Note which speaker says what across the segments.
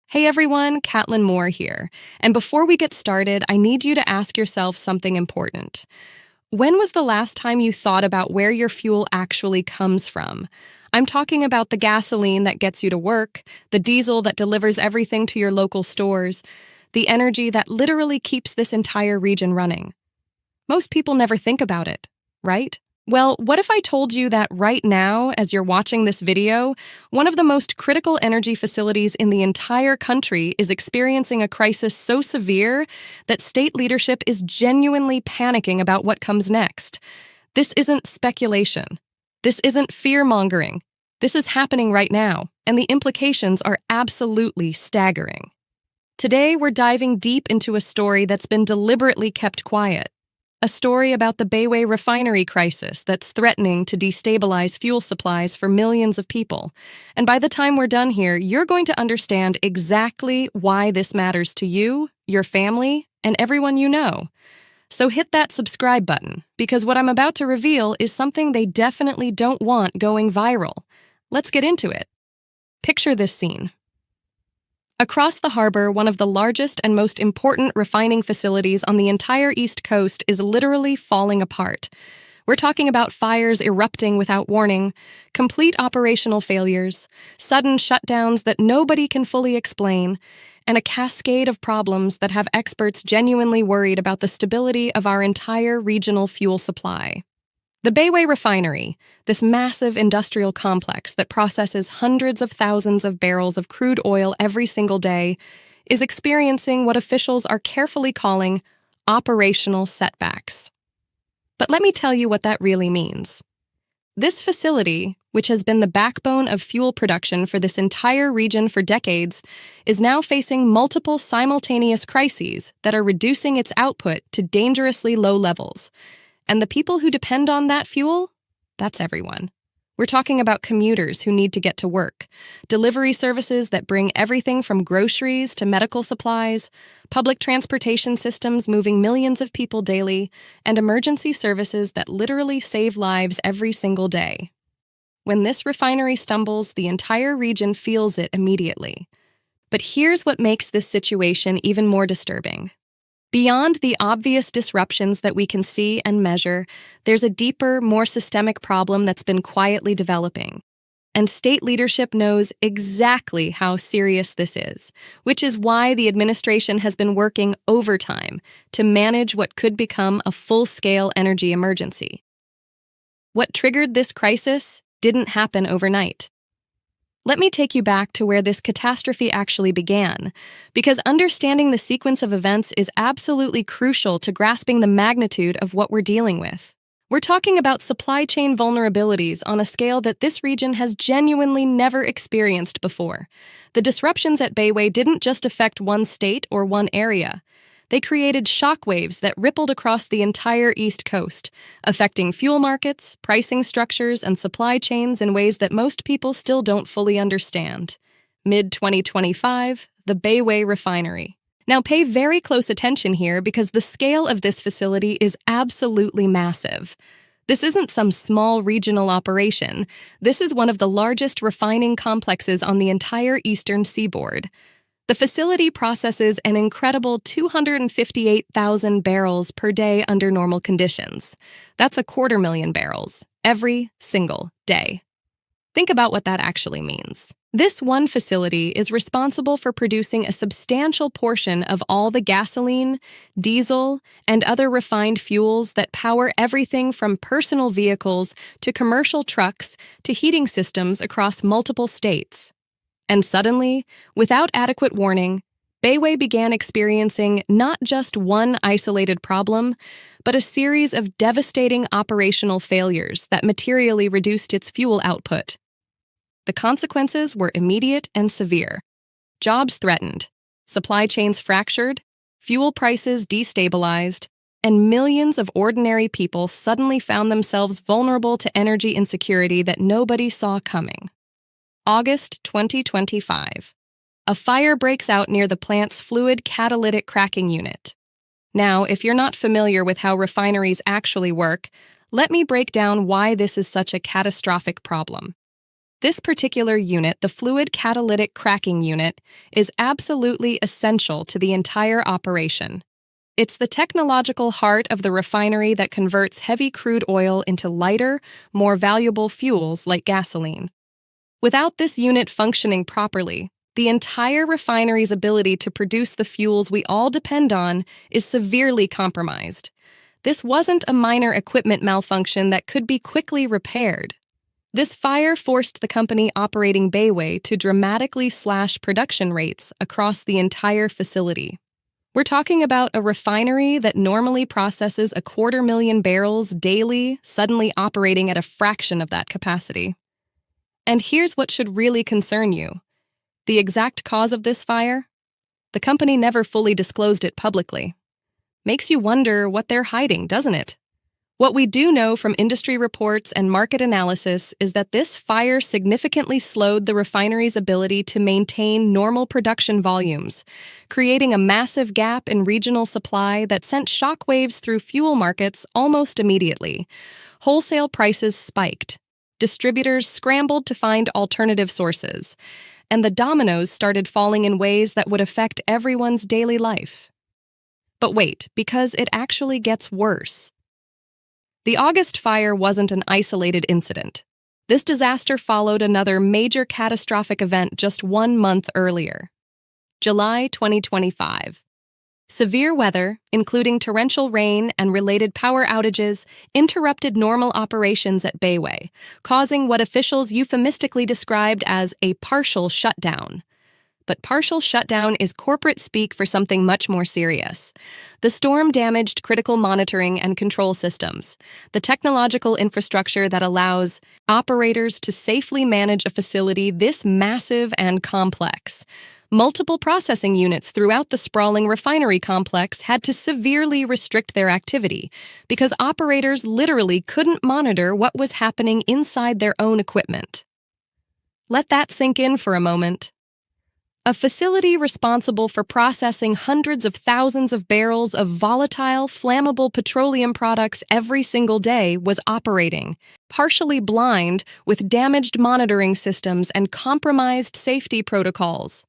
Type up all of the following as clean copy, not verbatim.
Speaker 1: Hey everyone, Catlin Moore here. And before we get started, I need you to ask yourself something important. When was the last time you thought about where your fuel actually comes from? I'm talking about the gasoline that gets you to work, the diesel that delivers everything to your local stores, the energy that literally keeps this entire region running. Most people never think about it, right? Well, what if I told you that right now, as you're watching this video, one of the most critical energy facilities in the entire country is experiencing a crisis so severe that state leadership is genuinely panicking about what comes next? This isn't speculation. This isn't fear-mongering. This is happening right now, and the implications are absolutely staggering. Today, we're diving deep into a story that's been deliberately kept quiet. A story about the Bayway Refinery crisis that's threatening to destabilize fuel supplies for millions of people. And by the time we're done here, you're going to understand exactly why this matters to you, your family, and everyone you know. So hit that subscribe button, because what I'm about to reveal is something they definitely don't want going viral. Let's get into it. Picture this scene. Across the harbor, one of the largest and most important refining facilities on the entire East Coast is literally falling apart. We're talking about fires erupting without warning, complete operational failures, sudden shutdowns that nobody can fully explain, and a cascade of problems that have experts genuinely worried about the stability of our entire regional fuel supply. The Bayway Refinery, this massive industrial complex that processes hundreds of thousands of barrels of crude oil every single day, is experiencing what officials are carefully calling operational setbacks. But let me tell you what that really means. This facility, which has been the backbone of fuel production for this entire region for decades, is now facing multiple simultaneous crises that are reducing its output to dangerously low levels. And the people who depend on that fuel? That's everyone. We're talking about commuters who need to get to work, delivery services that bring everything from groceries to medical supplies, public transportation systems moving millions of people daily, and emergency services that literally save lives every single day. When this refinery stumbles, the entire region feels it immediately. But here's what makes this situation even more disturbing. Beyond the obvious disruptions that we can see and measure, there's a deeper, more systemic problem that's been quietly developing. And state leadership knows exactly how serious this is, which is why the administration has been working overtime to manage what could become a full-scale energy emergency. What triggered this crisis didn't happen overnight. Let me take you back to where this catastrophe actually began, because understanding the sequence of events is absolutely crucial to grasping the magnitude of what we're dealing with. We're talking about supply chain vulnerabilities on a scale that this region has genuinely never experienced before. The disruptions at Bayway didn't just affect one state or one area. They created shockwaves that rippled across the entire East Coast, affecting fuel markets, pricing structures, and supply chains in ways that most people still don't fully understand. Mid-2025, the Bayway Refinery. Now pay very close attention here because the scale of this facility is absolutely massive. This isn't some small regional operation. This is one of the largest refining complexes on the entire eastern seaboard. The facility processes an incredible 258,000 barrels per day under normal conditions. That's 250,000 barrels every single day. Think about what that actually means. This one facility is responsible for producing a substantial portion of all the gasoline, diesel, and other refined fuels that power everything from personal vehicles to commercial trucks to heating systems across multiple states. And suddenly, without adequate warning, Bayway began experiencing not just one isolated problem, but a series of devastating operational failures that materially reduced its fuel output. The consequences were immediate and severe. Jobs threatened, supply chains fractured, fuel prices destabilized, and millions of ordinary people suddenly found themselves vulnerable to energy insecurity that nobody saw coming. August 2025. A fire breaks out near the plant's fluid catalytic cracking unit. Now, if you're not familiar with how refineries actually work, let me break down why this is such a catastrophic problem. This particular unit, the fluid catalytic cracking unit, is absolutely essential to the entire operation. It's the technological heart of the refinery that converts heavy crude oil into lighter, more valuable fuels like gasoline. Without this unit functioning properly, the entire refinery's ability to produce the fuels we all depend on is severely compromised. This wasn't a minor equipment malfunction that could be quickly repaired. This fire forced the company operating Bayway to dramatically slash production rates across the entire facility. We're talking about a refinery that normally processes 250,000 barrels daily, suddenly operating at a fraction of that capacity. And here's what should really concern you. The exact cause of this fire? The company never fully disclosed it publicly. Makes you wonder what they're hiding, doesn't it? What we do know from industry reports and market analysis is that this fire significantly slowed the refinery's ability to maintain normal production volumes, creating a massive gap in regional supply that sent shockwaves through fuel markets almost immediately. Wholesale prices spiked. Distributors scrambled to find alternative sources, and the dominoes started falling in ways that would affect everyone's daily life. But wait, because it actually gets worse. The August fire wasn't an isolated incident. This disaster followed another major catastrophic event just 1 month earlier. July 2025. Severe weather, including torrential rain and related power outages, interrupted normal operations at Bayway, causing what officials euphemistically described as a partial shutdown. But partial shutdown is corporate speak for something much more serious. The storm damaged critical monitoring and control systems, the technological infrastructure that allows operators to safely manage a facility this massive and complex. Multiple processing units throughout the sprawling refinery complex had to severely restrict their activity because operators literally couldn't monitor what was happening inside their own equipment. Let that sink in for a moment. A facility responsible for processing hundreds of thousands of barrels of volatile, flammable petroleum products every single day was operating, partially blind with damaged monitoring systems and compromised safety protocols.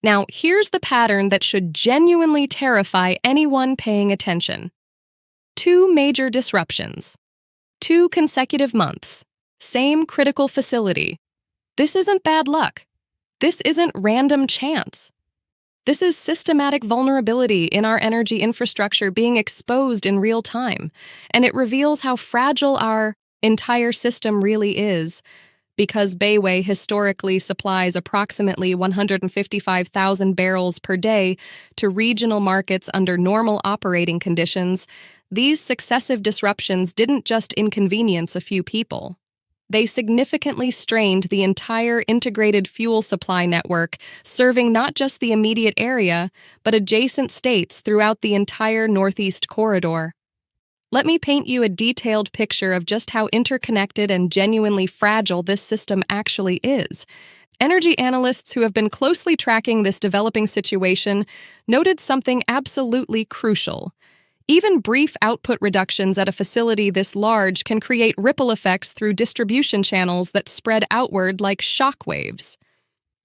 Speaker 1: Now, here's the pattern that should genuinely terrify anyone paying attention. 2 major disruptions. 2 consecutive months. Same critical facility. This isn't bad luck. This isn't random chance. This is systematic vulnerability in our energy infrastructure being exposed in real time, and it reveals how fragile our entire system really is. Because Bayway historically supplies approximately 155,000 barrels per day to regional markets under normal operating conditions, these successive disruptions didn't just inconvenience a few people. They significantly strained the entire integrated fuel supply network, serving not just the immediate area, but adjacent states throughout the entire Northeast corridor. Let me paint you a detailed picture of just how interconnected and genuinely fragile this system actually is. Energy analysts who have been closely tracking this developing situation noted something absolutely crucial. Even brief output reductions at a facility this large can create ripple effects through distribution channels that spread outward like shockwaves.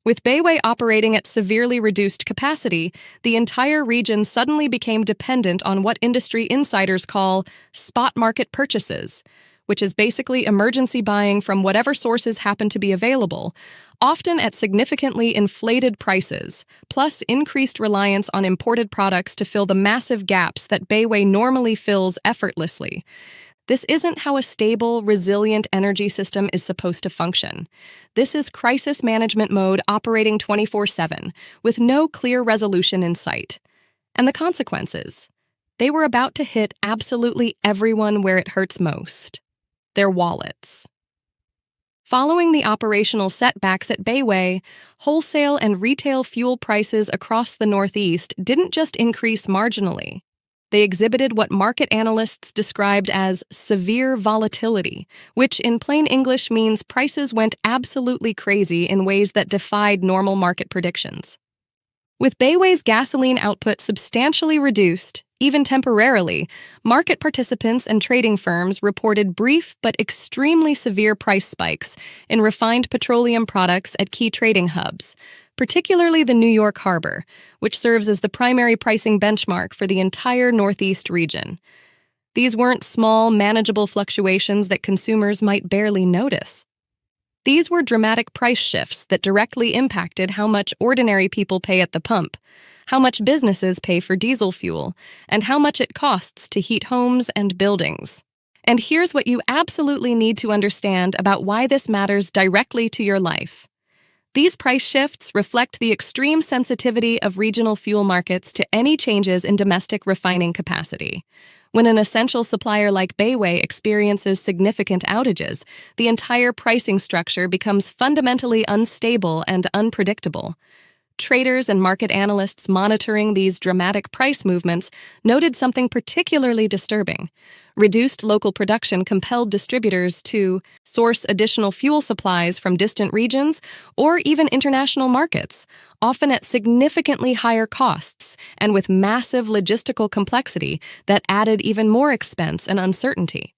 Speaker 1: With Bayway operating at severely reduced capacity, the entire region suddenly became dependent on what industry insiders call spot market purchases, which is basically emergency buying from whatever sources happen to be available, often at significantly inflated prices, plus increased reliance on imported products to fill the massive gaps that Bayway normally fills effortlessly. This isn't how a stable, resilient energy system is supposed to function. This is crisis management mode operating 24/7, with no clear resolution in sight. And the consequences? They were about to hit absolutely everyone where it hurts most: their wallets. Following the operational setbacks at Bayway, wholesale and retail fuel prices across the Northeast didn't just increase marginally. They exhibited what market analysts described as severe volatility, which in plain English means prices went absolutely crazy in ways that defied normal market predictions. With Bayway's gasoline output substantially reduced, even temporarily, market participants and trading firms reported brief but extremely severe price spikes in refined petroleum products at key trading hubs, particularly the New York Harbor, which serves as the primary pricing benchmark for the entire Northeast region. These weren't small, manageable fluctuations that consumers might barely notice. These were dramatic price shifts that directly impacted how much ordinary people pay at the pump, how much businesses pay for diesel fuel, and how much it costs to heat homes and buildings. And here's what you absolutely need to understand about why this matters directly to your life. These price shifts reflect the extreme sensitivity of regional fuel markets to any changes in domestic refining capacity. When an essential supplier like Bayway experiences significant outages, the entire pricing structure becomes fundamentally unstable and unpredictable. Traders and market analysts monitoring these dramatic price movements noted something particularly disturbing. Reduced local production compelled distributors to source additional fuel supplies from distant regions or even international markets, often at significantly higher costs and with massive logistical complexity that added even more expense and uncertainty.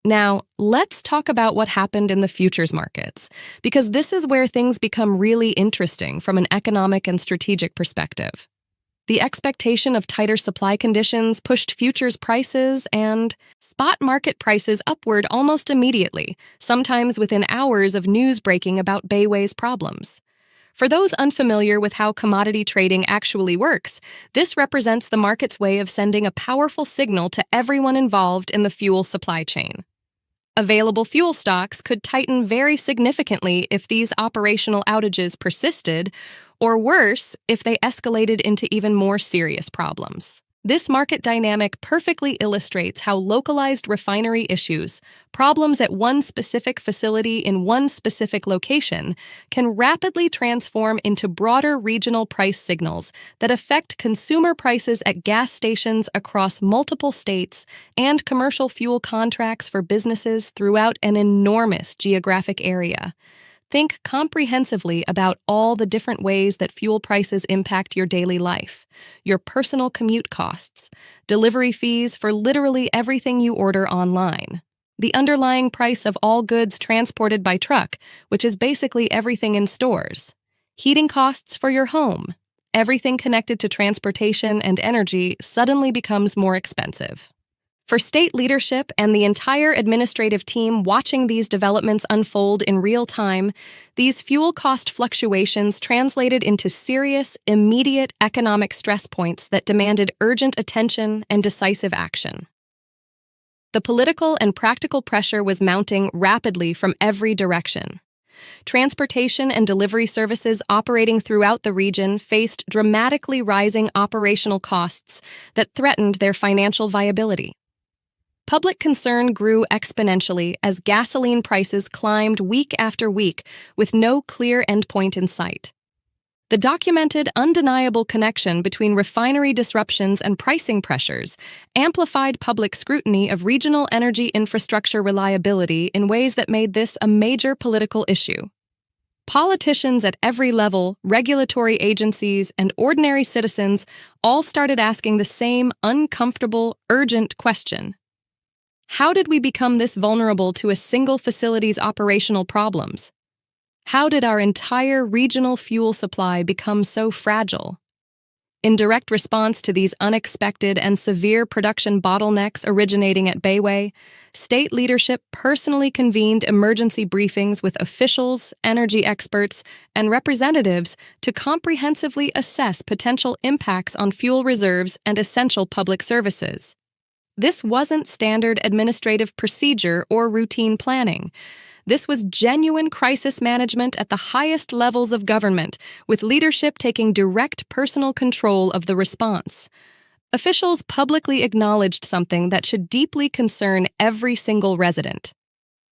Speaker 1: Now, let's talk about what happened in the futures markets, because this is where things become really interesting from an economic and strategic perspective. The expectation of tighter supply conditions pushed futures prices and spot market prices upward almost immediately, sometimes within hours of news breaking about Bayway's problems. For those unfamiliar with how commodity trading actually works, this represents the market's way of sending a powerful signal to everyone involved in the fuel supply chain. Available fuel stocks could tighten very significantly if these operational outages persisted, or worse, if they escalated into even more serious problems. This market dynamic perfectly illustrates how localized refinery issues, problems at one specific facility in one specific location, can rapidly transform into broader regional price signals that affect consumer prices at gas stations across multiple states and commercial fuel contracts for businesses throughout an enormous geographic area. Think comprehensively about all the different ways that fuel prices impact your daily life, your personal commute costs, delivery fees for literally everything you order online, the underlying price of all goods transported by truck, which is basically everything in stores, heating costs for your home. Everything connected to transportation and energy suddenly becomes more expensive. For state leadership and the entire administrative team watching these developments unfold in real time, these fuel cost fluctuations translated into serious, immediate economic stress points that demanded urgent attention and decisive action. The political and practical pressure was mounting rapidly from every direction. Transportation and delivery services operating throughout the region faced dramatically rising operational costs that threatened their financial viability. Public concern grew exponentially as gasoline prices climbed week after week with no clear endpoint in sight. The documented, undeniable connection between refinery disruptions and pricing pressures amplified public scrutiny of regional energy infrastructure reliability in ways that made this a major political issue. Politicians at every level, regulatory agencies, and ordinary citizens all started asking the same uncomfortable, urgent question. How did we become this vulnerable to a single facility's operational problems? How did our entire regional fuel supply become so fragile? In direct response to these unexpected and severe production bottlenecks originating at Bayway, state leadership personally convened emergency briefings with officials, energy experts, and representatives to comprehensively assess potential impacts on fuel reserves and essential public services. This wasn't standard administrative procedure or routine planning. This was genuine crisis management at the highest levels of government, with leadership taking direct personal control of the response. Officials publicly acknowledged something that should deeply concern every single resident.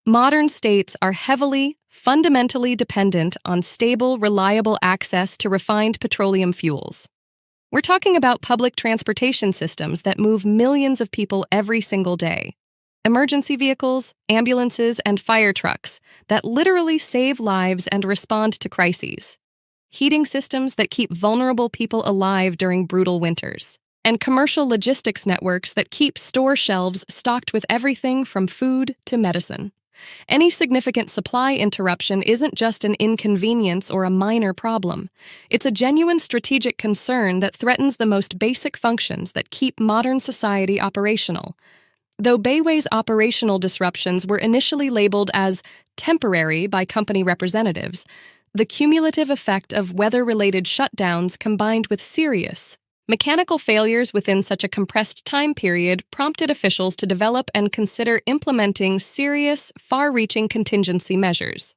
Speaker 1: Modern states are heavily, fundamentally dependent on stable, reliable access to refined petroleum fuels. We're talking about public transportation systems that move millions of people every single day. Emergency vehicles, ambulances, and fire trucks that literally save lives and respond to crises. heating systems that keep vulnerable people alive during brutal winters, and commercial logistics networks that keep store shelves stocked with everything from food to medicine. Any significant supply interruption isn't just an inconvenience or a minor problem. It's a genuine strategic concern that threatens the most basic functions that keep modern society operational. Though Bayway's operational disruptions were initially labeled as temporary by company representatives, the cumulative effect of weather-related shutdowns combined with serious, mechanical failures within such a compressed time period prompted officials to develop and consider implementing serious, far-reaching contingency measures.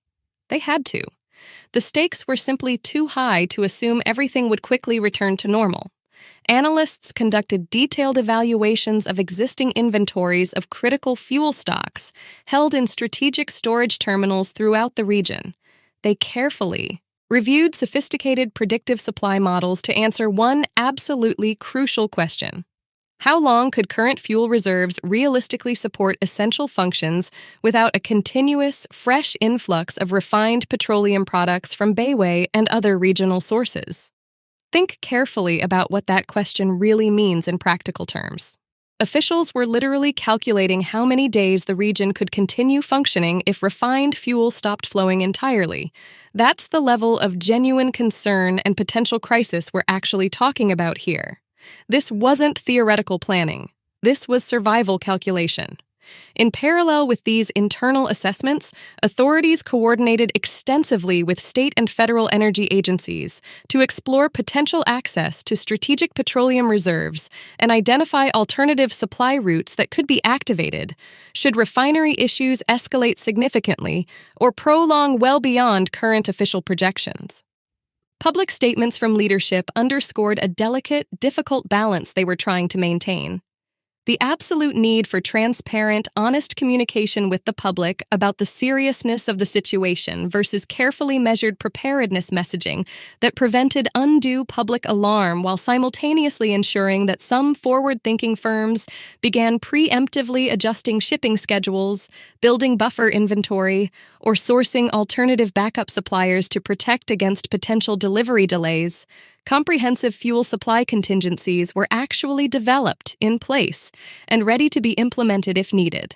Speaker 1: They had to. The stakes were simply too high to assume everything would quickly return to normal. Analysts conducted detailed evaluations of existing inventories of critical fuel stocks held in strategic storage terminals throughout the region. They carefully reviewed sophisticated predictive supply models to answer one absolutely crucial question. How long could current fuel reserves realistically support essential functions without a continuous, fresh influx of refined petroleum products from Bayway and other regional sources? Think carefully about what that question really means in practical terms. Officials were literally calculating how many days the region could continue functioning if refined fuel stopped flowing entirely. That's the level of genuine concern and potential crisis we're actually talking about here. This wasn't theoretical planning. This was survival calculation. In parallel with these internal assessments, authorities coordinated extensively with state and federal energy agencies to explore potential access to strategic petroleum reserves and identify alternative supply routes that could be activated should refinery issues escalate significantly or prolong well beyond current official projections. Public statements from leadership underscored a delicate, difficult balance they were trying to maintain. The absolute need for transparent, honest communication with the public about the seriousness of the situation versus carefully measured preparedness messaging that prevented undue public alarm while simultaneously ensuring that some forward-thinking firms began preemptively adjusting shipping schedules, building buffer inventory, or sourcing alternative backup suppliers to protect against potential delivery delays. Comprehensive fuel supply contingencies were actually developed, in place, and ready to be implemented if needed.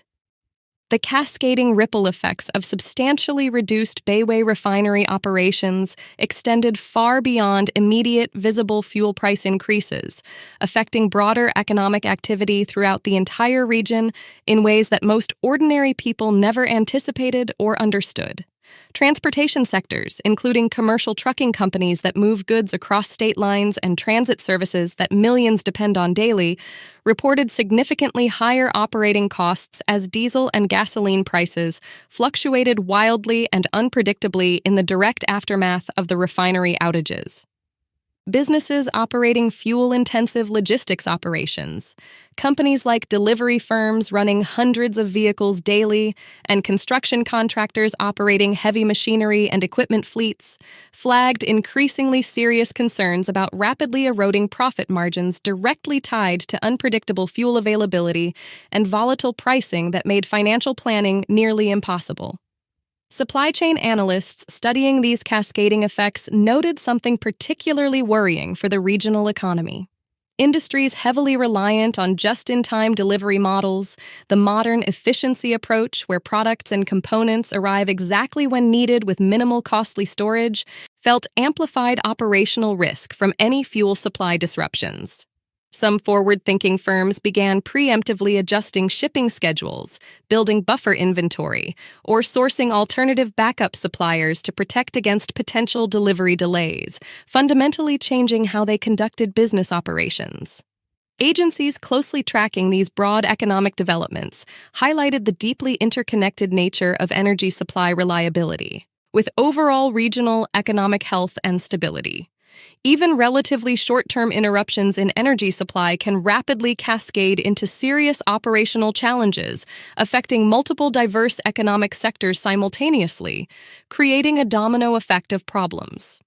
Speaker 1: The cascading ripple effects of substantially reduced Bayway Refinery operations extended far beyond immediate visible fuel price increases, affecting broader economic activity throughout the entire region in ways that most ordinary people never anticipated or understood. Transportation sectors, including commercial trucking companies that move goods across state lines and transit services that millions depend on daily, reported significantly higher operating costs as diesel and gasoline prices fluctuated wildly and unpredictably in the direct aftermath of the refinery outages. Businesses operating fuel-intensive logistics operations, companies like delivery firms running hundreds of vehicles daily, and construction contractors operating heavy machinery and equipment fleets, flagged increasingly serious concerns about rapidly eroding profit margins directly tied to unpredictable fuel availability and volatile pricing that made financial planning nearly impossible. Supply chain analysts studying these cascading effects noted something particularly worrying for the regional economy. Industries heavily reliant on just-in-time delivery models, the modern efficiency approach where products and components arrive exactly when needed with minimal costly storage, felt amplified operational risk from any fuel supply disruptions. Some forward-thinking firms began preemptively adjusting shipping schedules, building buffer inventory, or sourcing alternative backup suppliers to protect against potential delivery delays, fundamentally changing how they conducted business operations. Agencies closely tracking these broad economic developments highlighted the deeply interconnected nature of energy supply reliability, with overall regional economic health and stability. Even relatively short-term interruptions in energy supply can rapidly cascade into serious operational challenges, affecting multiple diverse economic sectors simultaneously, creating a domino effect of problems.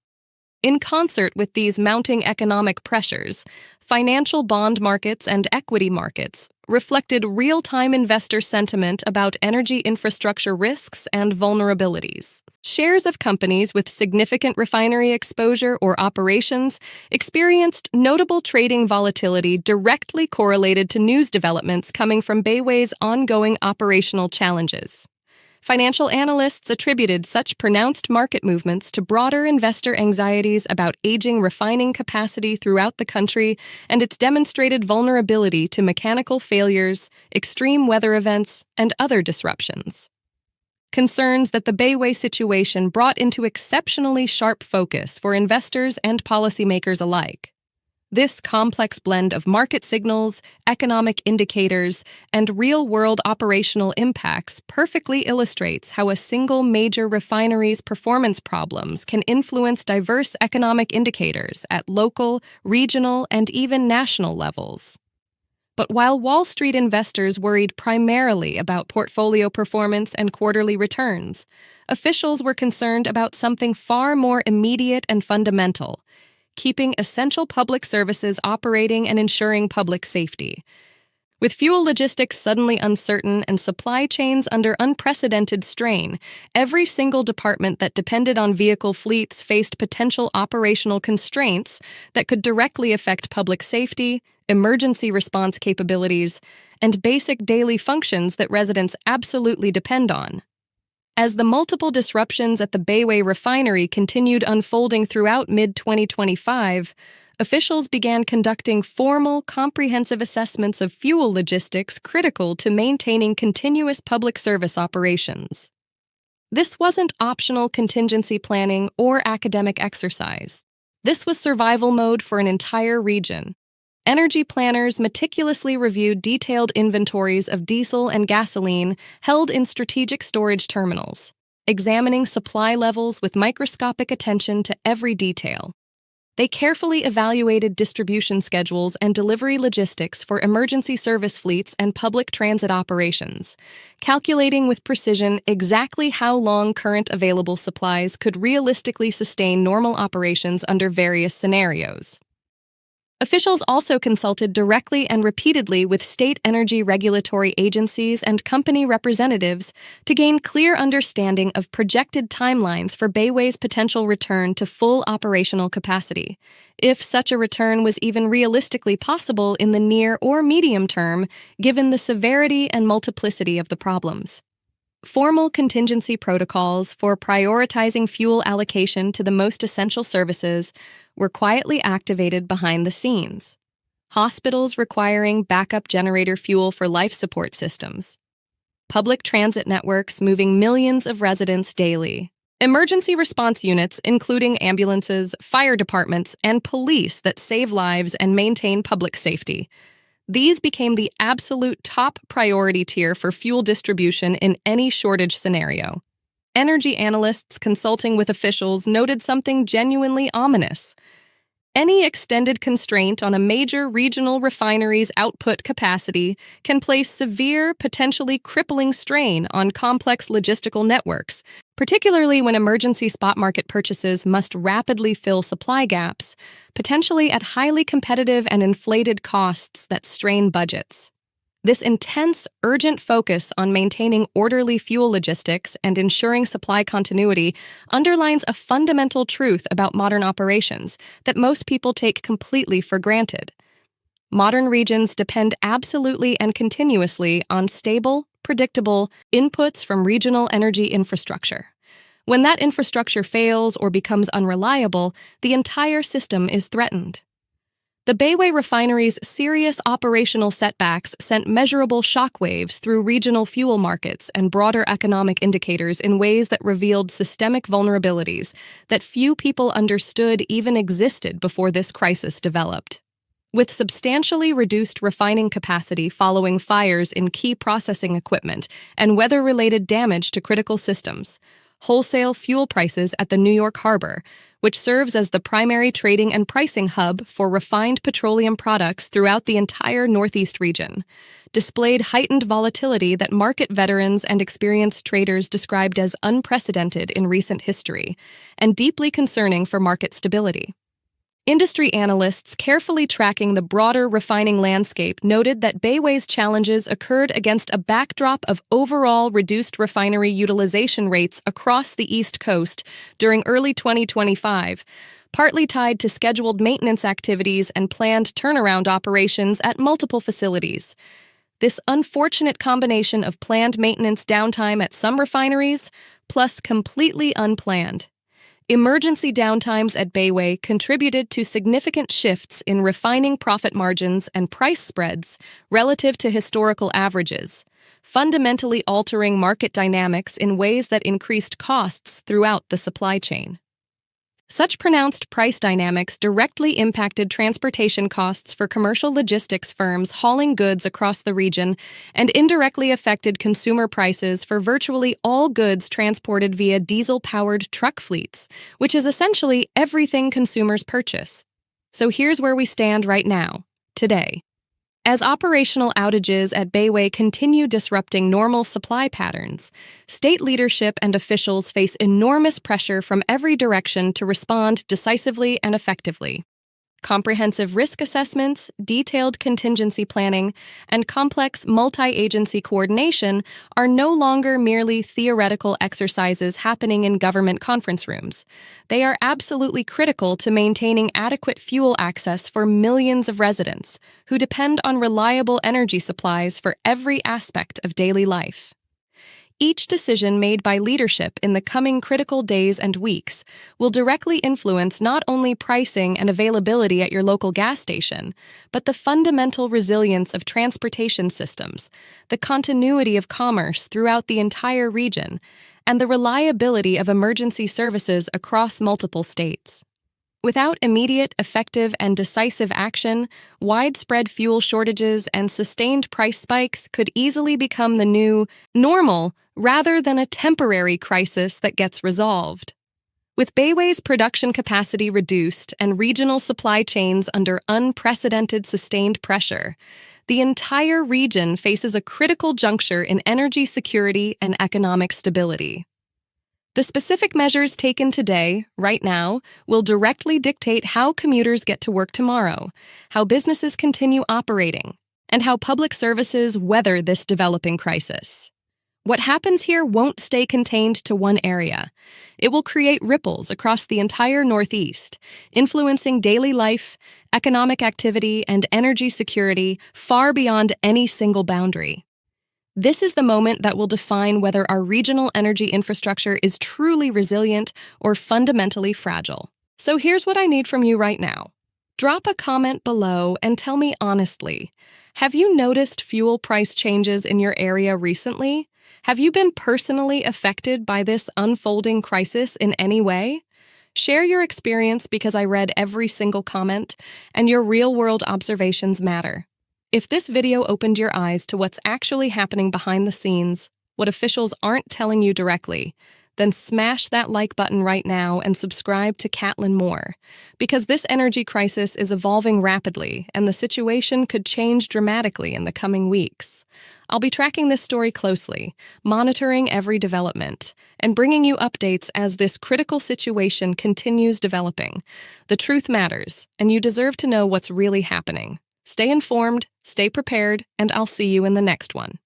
Speaker 1: In concert with these mounting economic pressures, financial bond markets and equity markets reflected real-time investor sentiment about energy infrastructure risks and vulnerabilities. Shares of companies with significant refinery exposure or operations experienced notable trading volatility directly correlated to news developments coming from Bayway's ongoing operational challenges. Financial analysts attributed such pronounced market movements to broader investor anxieties about aging refining capacity throughout the country and its demonstrated vulnerability to mechanical failures, extreme weather events, and other disruptions. Concerns that the Bayway situation brought into exceptionally sharp focus for investors and policymakers alike. This complex blend of market signals, economic indicators, and real-world operational impacts perfectly illustrates how a single major refinery's performance problems can influence diverse economic indicators at local, regional, and even national levels. But while Wall Street investors worried primarily about portfolio performance and quarterly returns, officials were concerned about something far more immediate and fundamental: keeping essential public services operating and ensuring public safety. With fuel logistics suddenly uncertain and supply chains under unprecedented strain, every single department that depended on vehicle fleets faced potential operational constraints that could directly affect public safety, emergency response capabilities, and basic daily functions that residents absolutely depend on. As the multiple disruptions at the Bayway Refinery continued unfolding throughout mid-2025, officials began conducting formal, comprehensive assessments of fuel logistics critical to maintaining continuous public service operations. This wasn't optional contingency planning or academic exercise. This was survival mode for an entire region. Energy planners meticulously reviewed detailed inventories of diesel and gasoline held in strategic storage terminals, examining supply levels with microscopic attention to every detail. They carefully evaluated distribution schedules and delivery logistics for emergency service fleets and public transit operations, calculating with precision exactly how long current available supplies could realistically sustain normal operations under various scenarios. Officials also consulted directly and repeatedly with state energy regulatory agencies and company representatives to gain clear understanding of projected timelines for Bayway's potential return to full operational capacity, if such a return was even realistically possible in the near or medium term, given the severity and multiplicity of the problems. Formal contingency protocols for prioritizing fuel allocation to the most essential services were quietly activated behind the scenes. Hospitals requiring backup generator fuel for life support systems. Public transit networks moving millions of residents daily. Emergency response units, including ambulances, fire departments, and police that save lives and maintain public safety. These became the absolute top priority tier for fuel distribution in any shortage scenario. Energy analysts consulting with officials noted something genuinely ominous. Any extended constraint on a major regional refinery's output capacity can place severe, potentially crippling strain on complex logistical networks, particularly when emergency spot market purchases must rapidly fill supply gaps, potentially at highly competitive and inflated costs that strain budgets. This intense, urgent focus on maintaining orderly fuel logistics and ensuring supply continuity underlines a fundamental truth about modern operations that most people take completely for granted. Modern regions depend absolutely and continuously on stable, predictable inputs from regional energy infrastructure. When that infrastructure fails or becomes unreliable, the entire system is threatened. The Bayway Refinery's serious operational setbacks sent measurable shockwaves through regional fuel markets and broader economic indicators in ways that revealed systemic vulnerabilities that few people understood even existed before this crisis developed. With substantially reduced refining capacity following fires in key processing equipment and weather-related damage to critical systems, wholesale fuel prices at the New York Harbor, which serves as the primary trading and pricing hub for refined petroleum products throughout the entire Northeast region, displayed heightened volatility that market veterans and experienced traders described as unprecedented in recent history and deeply concerning for market stability. Industry analysts carefully tracking the broader refining landscape noted that Bayway's challenges occurred against a backdrop of overall reduced refinery utilization rates across the East Coast during early 2025, partly tied to scheduled maintenance activities and planned turnaround operations at multiple facilities. This unfortunate combination of planned maintenance downtime at some refineries, plus completely unplanned emergency downtimes at Bayway contributed to significant shifts in refining profit margins and price spreads relative to historical averages, fundamentally altering market dynamics in ways that increased costs throughout the supply chain. Such pronounced price dynamics directly impacted transportation costs for commercial logistics firms hauling goods across the region and indirectly affected consumer prices for virtually all goods transported via diesel-powered truck fleets, which is essentially everything consumers purchase. So here's where we stand right now, today. As operational outages at Bayway continue disrupting normal supply patterns, state leadership and officials face enormous pressure from every direction to respond decisively and effectively. Comprehensive risk assessments, detailed contingency planning, and complex multi-agency coordination are no longer merely theoretical exercises happening in government conference rooms. They are absolutely critical to maintaining adequate fuel access for millions of residents who depend on reliable energy supplies for every aspect of daily life. Each decision made by leadership in the coming critical days and weeks will directly influence not only pricing and availability at your local gas station, but the fundamental resilience of transportation systems, the continuity of commerce throughout the entire region, and the reliability of emergency services across multiple states. Without immediate, effective, and decisive action, widespread fuel shortages and sustained price spikes could easily become the new normal rather than a temporary crisis that gets resolved. With Bayway's production capacity reduced and regional supply chains under unprecedented sustained pressure, the entire region faces a critical juncture in energy security and economic stability. The specific measures taken today, right now, will directly dictate how commuters get to work tomorrow, how businesses continue operating, and how public services weather this developing crisis. What happens here won't stay contained to one area. It will create ripples across the entire Northeast, influencing daily life, economic activity, and energy security far beyond any single boundary. This is the moment that will define whether our regional energy infrastructure is truly resilient or fundamentally fragile. So here's what I need from you right now. Drop a comment below and tell me honestly, have you noticed fuel price changes in your area recently? Have you been personally affected by this unfolding crisis in any way? Share your experience because I read every single comment, and your real-world observations matter. If this video opened your eyes to what's actually happening behind the scenes, what officials aren't telling you directly, then smash that like button right now and subscribe to Caitlin Moore, because this energy crisis is evolving rapidly and the situation could change dramatically in the coming weeks. I'll be tracking this story closely, monitoring every development, and bringing you updates as this critical situation continues developing. The truth matters, and you deserve to know what's really happening. Stay informed, stay prepared, and I'll see you in the next one.